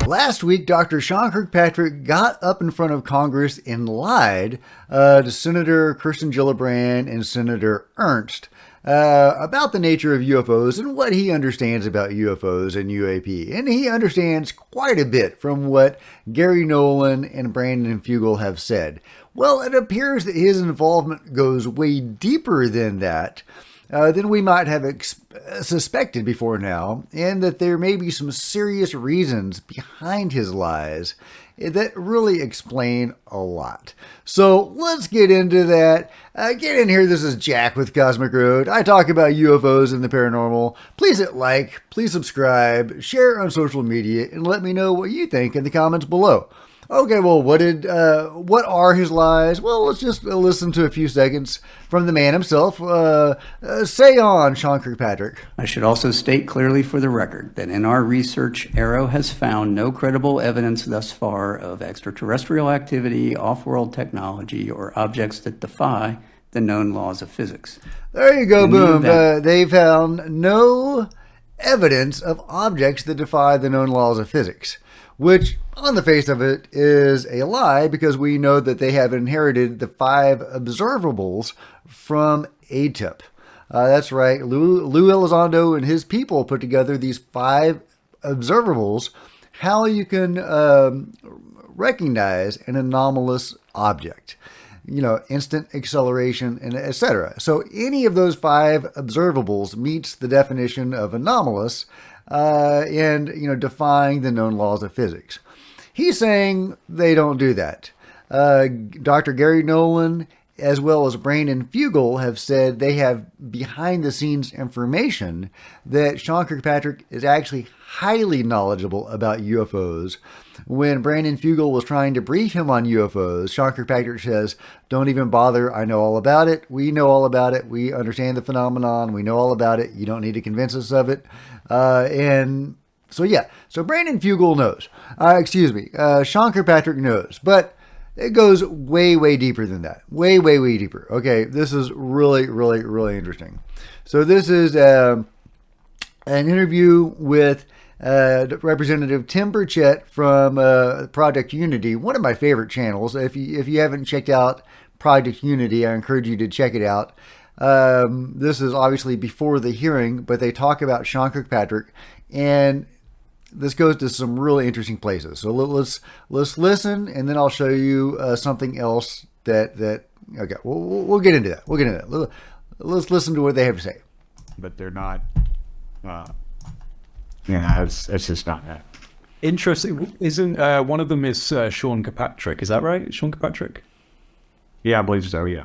Last week, Dr. Sean Kirkpatrick got up in front of Congress and lied to Senator Kirsten Gillibrand and Senator Ernst about the nature of UFOs and what he understands about UFOs and UAP. And he understands quite a bit from what Gary Nolan and Brandon Fugel have said. Well, it appears that his involvement goes way deeper than that. Than we might have suspected before now, and that there may be some serious reasons behind his lies that really explain a lot. So let's get into that. Get in here. This is Jack with Cosmic Road. I talk about UFOs and the paranormal. Please hit like, please subscribe, share on social media, and let me know what you think in the comments below. Okay, well, what are his lies? Well, let's just listen to a few seconds from the man himself. Say on, Sean Kirkpatrick. I should also state clearly for the record that in our research, AARO has found no credible evidence thus far of extraterrestrial activity, off-world technology, or objects that defy the known laws of physics. There you go, boom. They found no evidence of objects that defy the known laws of physics, which on the face of it is a lie, because we know that they have inherited the 5 observables from ATIP. That's right. Lou Elizondo and his people put together these 5 observables, how you can recognize an anomalous object. You know, instant acceleration, and etc. So any of those 5 observables meets the definition of anomalous, and, you know, defying the known laws of physics. He's saying they don't do that. Dr. Gary Nolan, as well as Brandon Fugel, have said they have behind-the-scenes information that Sean Kirkpatrick is actually highly knowledgeable about UFOs. When Brandon Fugel was trying to brief him on UFOs, Sean Kirkpatrick says, "Don't even bother. I know all about it. We know all about it. We understand the phenomenon. We know all about it. You don't need to convince us of it." And so, yeah. So Brandon Fugel knows. Sean Kirkpatrick knows. But it goes way, way deeper than that. Way, way, way deeper. Okay, this is really, really, really interesting. So this is an interview with Representative Tim Burchett from Project Unity, one of my favorite channels. If you haven't checked out Project Unity, I encourage you to check it out. This is obviously before the hearing, but they talk about Sean Kirkpatrick, and this goes to some really interesting places. So let's listen, and then I'll show you something else that okay, we'll get into that. We'll get into that. Let's listen to what they have to say. But they're not. Yeah, it's just not that. Interesting. Isn't one of them is Sean Kirkpatrick? Is that right? Sean Kirkpatrick? Yeah, I believe so. Yeah.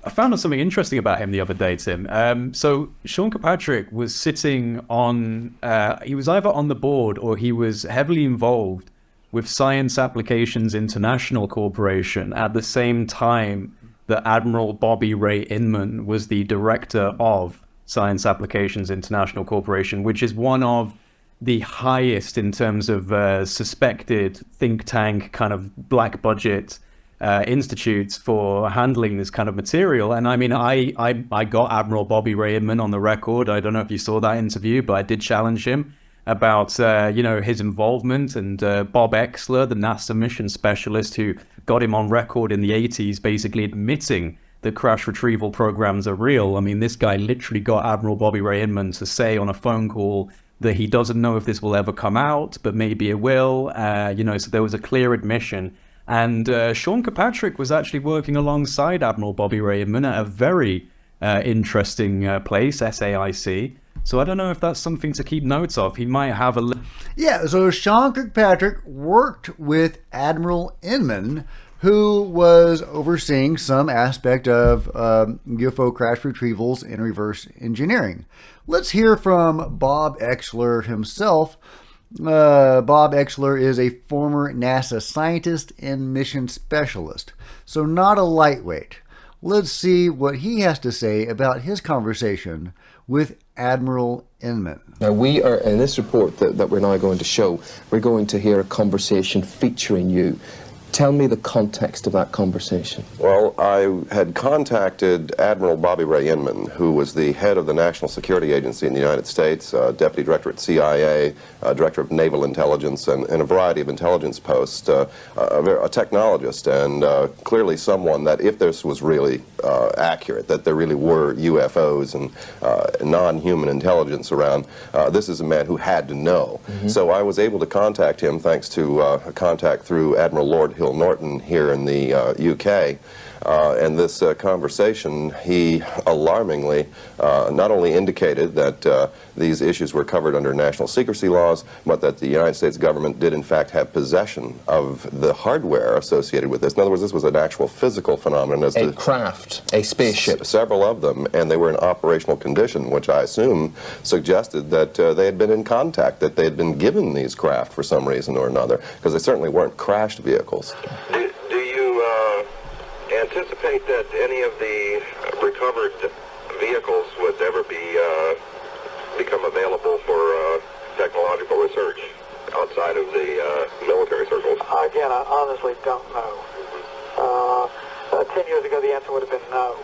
I found out something interesting about him the other day, Tim. So Sean Kirkpatrick was sitting on, he was either on the board or he was heavily involved with Science Applications International Corporation at the same time that Admiral Bobby Ray Inman was the director of Science Applications International Corporation, which is one of the highest in terms of suspected think tank kind of black budget institutes for handling this kind of material. And I mean, I got Admiral Bobby Ray Inman on the record. I don't know if you saw that interview, but I did challenge him about, you know, his involvement, and Bob Exler, the NASA mission specialist who got him on record in the 80s, basically admitting that crash retrieval programs are real. I mean, this guy literally got Admiral Bobby Ray Inman to say on a phone call that he doesn't know if this will ever come out, but maybe it will, you know, so there was a clear admission. And Sean Kirkpatrick was actually working alongside Admiral Bobby Ray Inman at a very interesting place, SAIC. So I don't know if that's something to keep notes of. He might have a... Yeah, so Sean Kirkpatrick worked with Admiral Inman, who was overseeing some aspect of UFO crash retrievals and reverse engineering. Let's hear from Bob Exler himself. Bob Exler is a former NASA scientist and mission specialist, so not a lightweight. Let's see what he has to say about his conversation with Admiral Inman. Now we are, in this report that we're now going to show, we're going to hear a conversation featuring you. Tell me the context of that conversation. Well, I had contacted Admiral Bobby Ray Inman, who was the head of the National Security Agency in the United States, Deputy Director at CIA, Director of Naval Intelligence, and a variety of intelligence posts, a technologist, and clearly someone that, if this was really accurate, that there really were UFOs and non-human intelligence around, this is a man who had to know. So I was able to contact him thanks to a contact through Admiral Lord Hill Norton here in the UK. And this conversation, he alarmingly not only indicated that these issues were covered under national secrecy laws, but that the United States government did in fact have possession of the hardware associated with this. In other words, this was an actual physical phenomenon. As a craft, a spaceship. Several of them, and they were in operational condition, which I assume suggested that they had been in contact, that they had been given these craft for some reason or another, because they certainly weren't crashed vehicles. Do you anticipate that any of the recovered vehicles would ever become available for technological research outside of the military circles? Again, I honestly don't know. 10 years ago, the answer would have been no.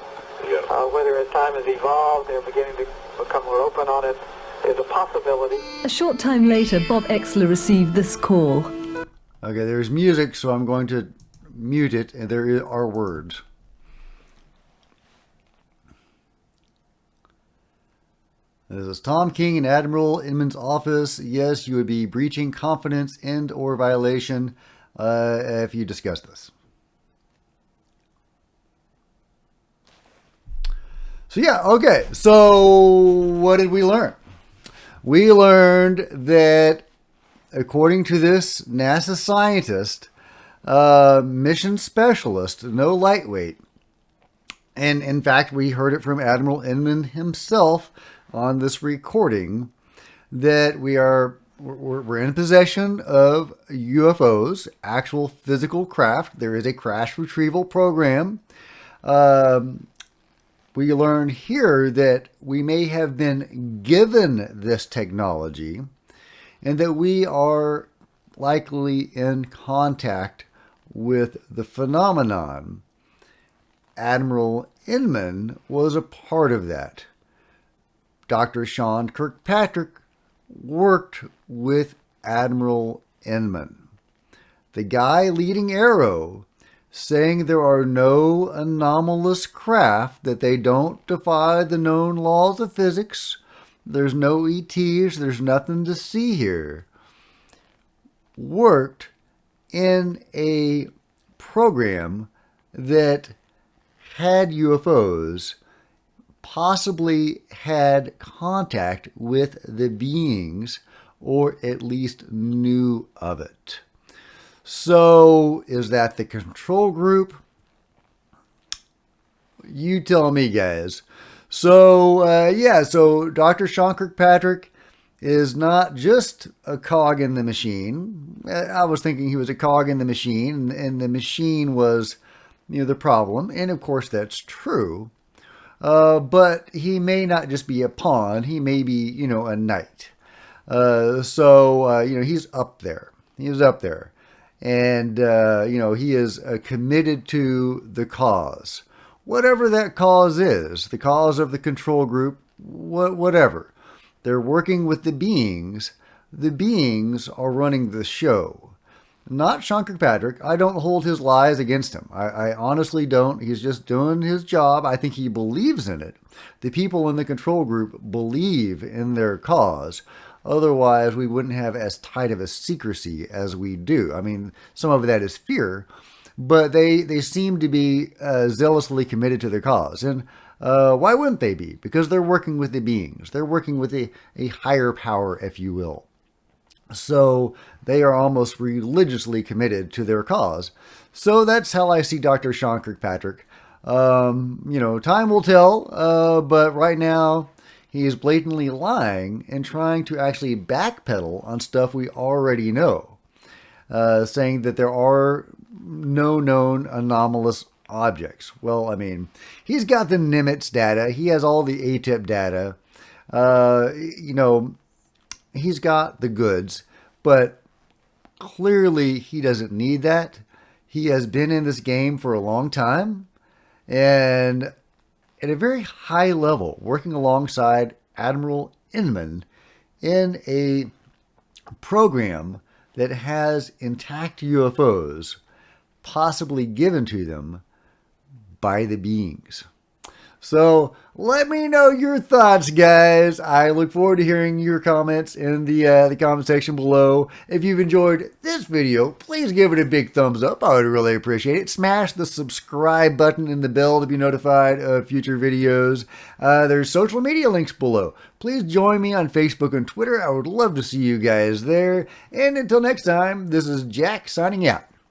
Yeah. Whether as time has evolved, they're beginning to become more open on it, is a possibility. A short time later, Bob Exler received this call. Okay, there's music, so I'm going to mute it, and there are words. This is Tom King in Admiral Inman's office. Yes, you would be breaching confidence and or violation if you discuss this. So yeah, okay. So what did we learn? We learned that according to this NASA scientist, mission specialist, no lightweight, and in fact we heard it from Admiral Inman himself on this recording, that we're in possession of UFOs, actual physical craft. There is a crash retrieval program. We learn here that we may have been given this technology and that we are likely in contact with the phenomenon. Admiral Inman was a part of that. Dr. Sean Kirkpatrick worked with Admiral Inman. The guy leading Arrow, saying there are no anomalous craft, that they don't defy the known laws of physics, there's no ETs, there's nothing to see here, worked in a program that had UFOs, possibly had contact with the beings, or at least knew of it. So, is that the control group? You tell me, guys. So, so Dr. Sean Kirkpatrick is not just a cog in the machine. I was thinking he was a cog in the machine, and the machine was, the problem. And of course, that's true. But he may not just be a pawn. He may be, a knight. He's up there. He's up there. And, he is committed to the cause. Whatever that cause is, the cause of the control group, whatever. They're working with the beings. The beings are running the show. Not Sean Kirkpatrick. I don't hold his lies against him. I honestly don't. He's just doing his job. I think he believes in it. The people in the control group believe in their cause. Otherwise, we wouldn't have as tight of a secrecy as we do. I mean, some of that is fear, but they seem to be zealously committed to their cause. And why wouldn't they be? Because they're working with the beings. They're working with a higher power, if you will. So they are almost religiously committed to their cause. So that's how I see Dr. Sean Kirkpatrick. Time will tell, but right now he is blatantly lying and trying to actually backpedal on stuff we already know, saying that there are no known anomalous objects. Well, I mean, he's got the Nimitz data. He has all the ATIP data. He's got the goods, but clearly he doesn't need that. He has been in this game for a long time and at a very high level, working alongside Admiral Inman in a program that has intact UFOs possibly given to them by the beings. So let me know your thoughts, guys. I look forward to hearing your comments in the comment section below. If you've enjoyed this video, please give it a big thumbs up. I would really appreciate it. Smash the subscribe button and the bell to be notified of future videos. There's social media links below. Please join me on Facebook and Twitter. I would love to see you guys there. And until next time, this is Jack signing out.